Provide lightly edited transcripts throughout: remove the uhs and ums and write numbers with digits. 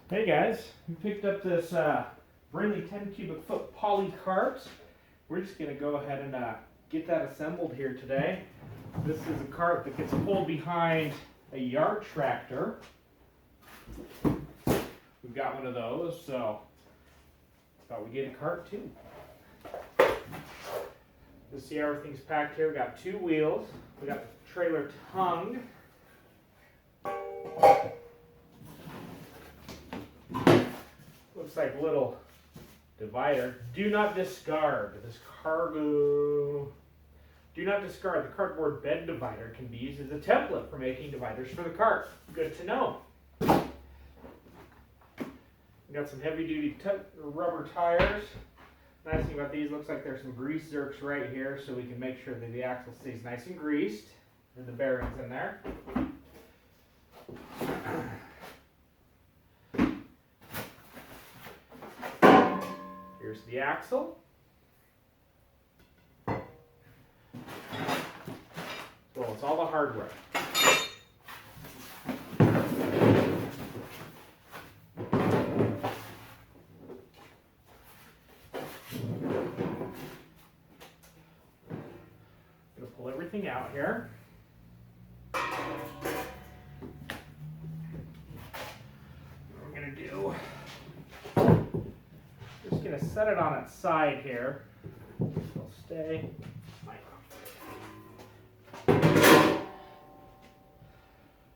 Hey guys, we picked up this Brinly 10 cubic foot poly cart. We're just going to go ahead and get that assembled here today. This is a cart that gets pulled behind a yard tractor. We've got one of those, so thought we'd get a cart too. You see everything's packed here. We got two wheels. We got the trailer tongue. Looks like a little divider. Do not discard this cargo. Do not discard. The cardboard bed divider can be used as a template for making dividers for the cart. Good to know. We got some heavy duty rubber tires. Nice thing about these, looks like there's some grease zerks right here so we can make sure that the axle stays nice and greased. And the bearings in there. Here's the axle. Well, it's all the hardware. Gonna pull everything out here. What we're gonna do, just gonna set it on its side here. It'll stay.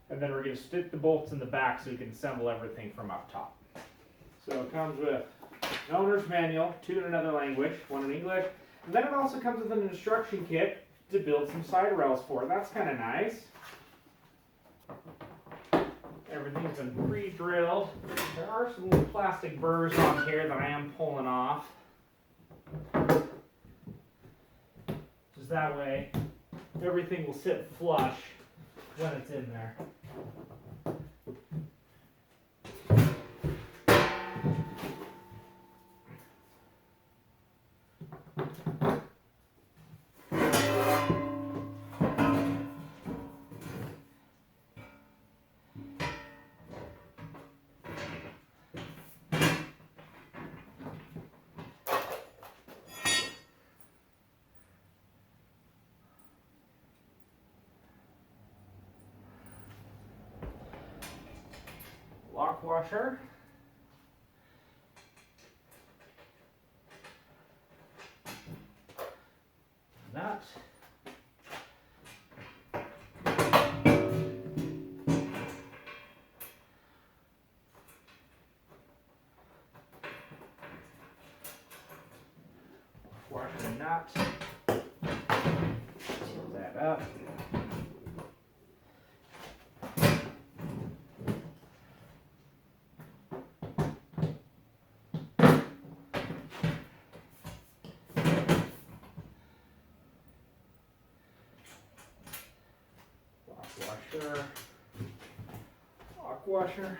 And then we're going to stick the bolts in the back so we can assemble everything from up top. So it comes with an owner's manual, two in another language, one in English, and then it also comes with an instruction kit to build some side rails for. That's kind of nice. Everything's been pre-drilled. There are some little plastic burrs on here that I am pulling off. Just that way, everything will sit flush when it's in there. Lock washer. Nut. Washer nut. Seal that up. Lock washer.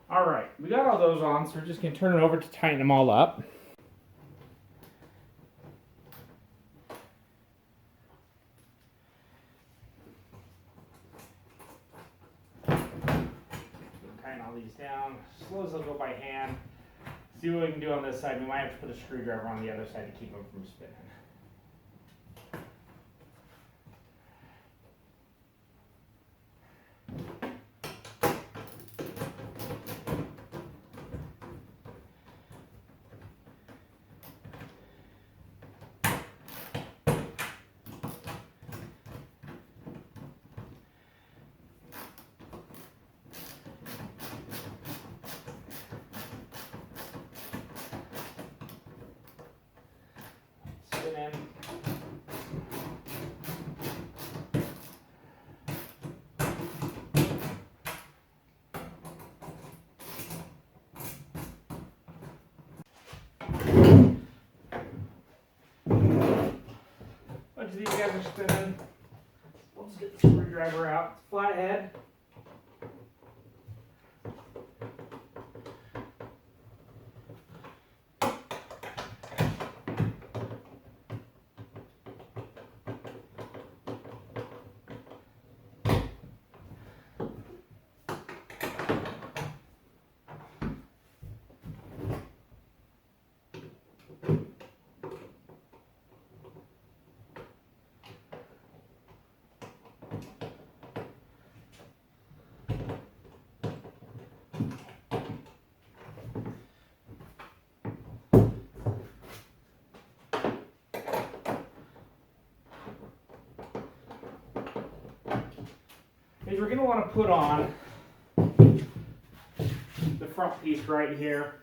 Alright, we got all those on, so we're just going to turn it over to tighten them all up. Tighten all these down, slow as they'll go by hand. See what we can do on this side. We might have to put a screwdriver on the other side to keep them from spinning. In. of these guys are spinning. We'll just get the screwdriver out. It's flathead. Is we're going to want to put on the front piece right here.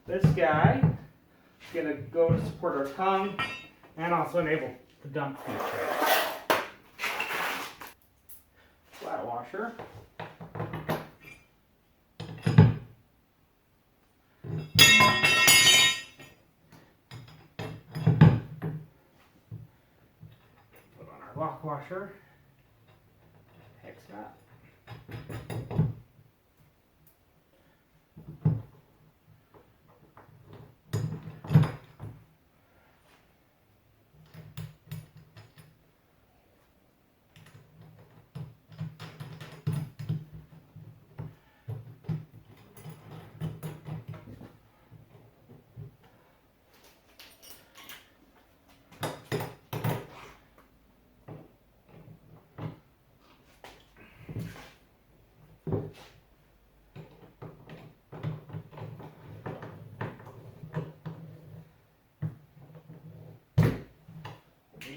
This guy is going to go to support our tongue and also enable the dump feature. Flat washer. Put on our lock washer. Hex nut.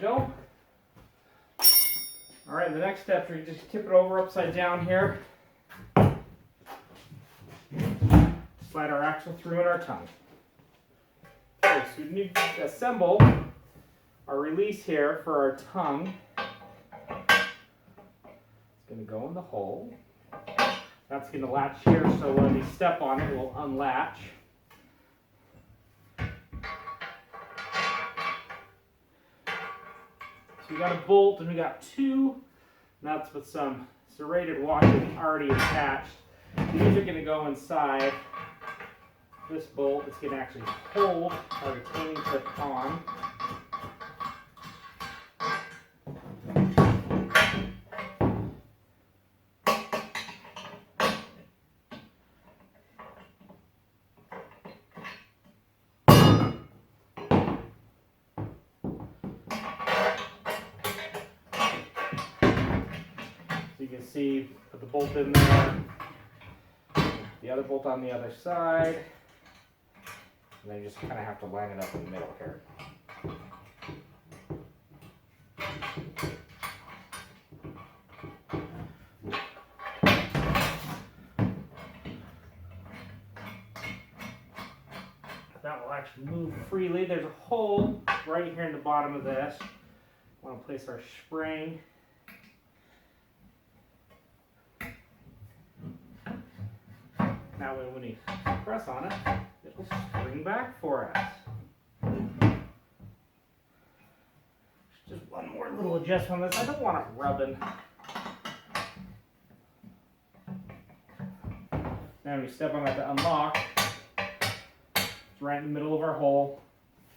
Go. All right, the next step is you just tip it over upside down here. Slide our axle through in our tongue. Okay, so we need to assemble our release here for our tongue. It's going to go in the hole. That's going to latch here, so when we step on it, it will unlatch. So we got a bolt and we got two nuts with some serrated washers already attached. These are going to go inside this bolt. It's going to actually hold our retaining clip on. So you can see, put the bolt in there, the other bolt on the other side, and then you just kind of have to line it up in the middle here. That will actually move freely. There's a hole right here in the bottom of this. We want to place our spring. That way when you press on it, it will spring back for us. Just one more little adjustment on this. I don't want it rubbing. Now when we step on that to unlock, it's right in the middle of our hole.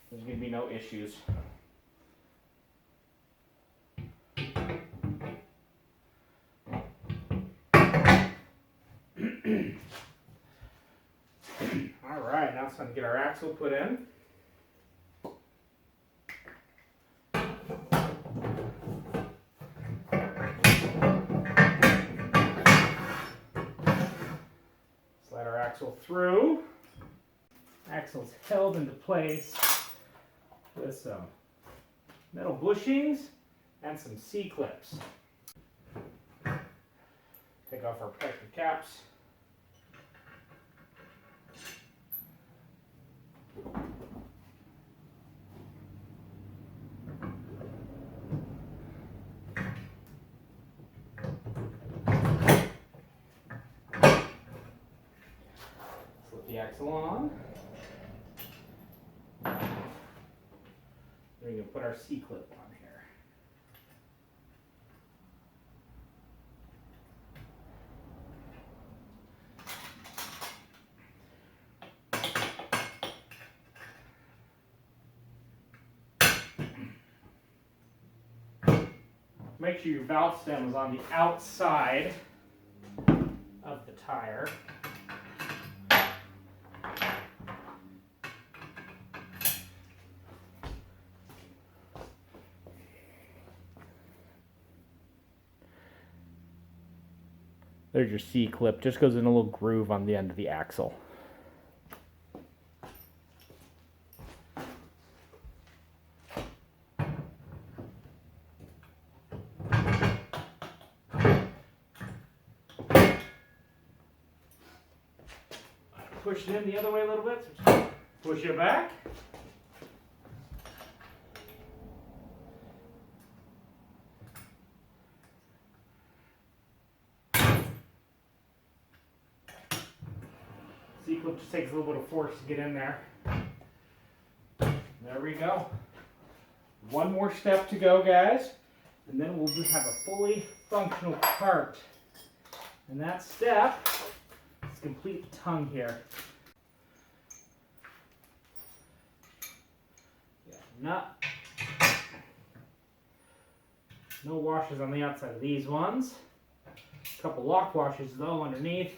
There's going to be no issues. Alright, now it's time to get our axle put in. Slide our axle through. Axle's held into place with some metal bushings and some C-clips. Take off our protective caps. Slip the axle on. Then we can put our C-clip on here. make sure your valve stem is on the outside of the tire. There's your C-clip, just goes in a little groove on the end of the axle. Push it in the other way a little bit, so just push it back. C-clip just takes a little bit of force to get in there. There we go. One more step to go, guys, and then we'll just have a fully functional cart. And that step is complete the tongue here. Yeah, no washes on the outside of these ones. A couple lock washes though underneath.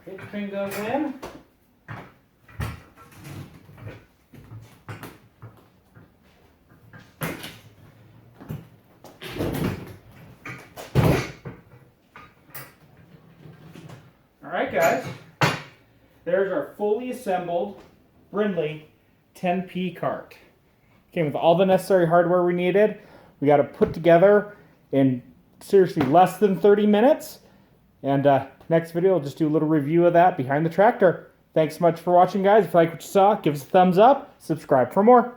Hitch pin goes in. Alright guys, there's our fully assembled Brinly 10p cart. Came with all the necessary hardware we needed. We got it put together in seriously less than 30 minutes. And next video, we'll just do a little review of that behind the tractor. Thanks so much for watching, guys. If you like what you saw, give us a thumbs up. Subscribe for more.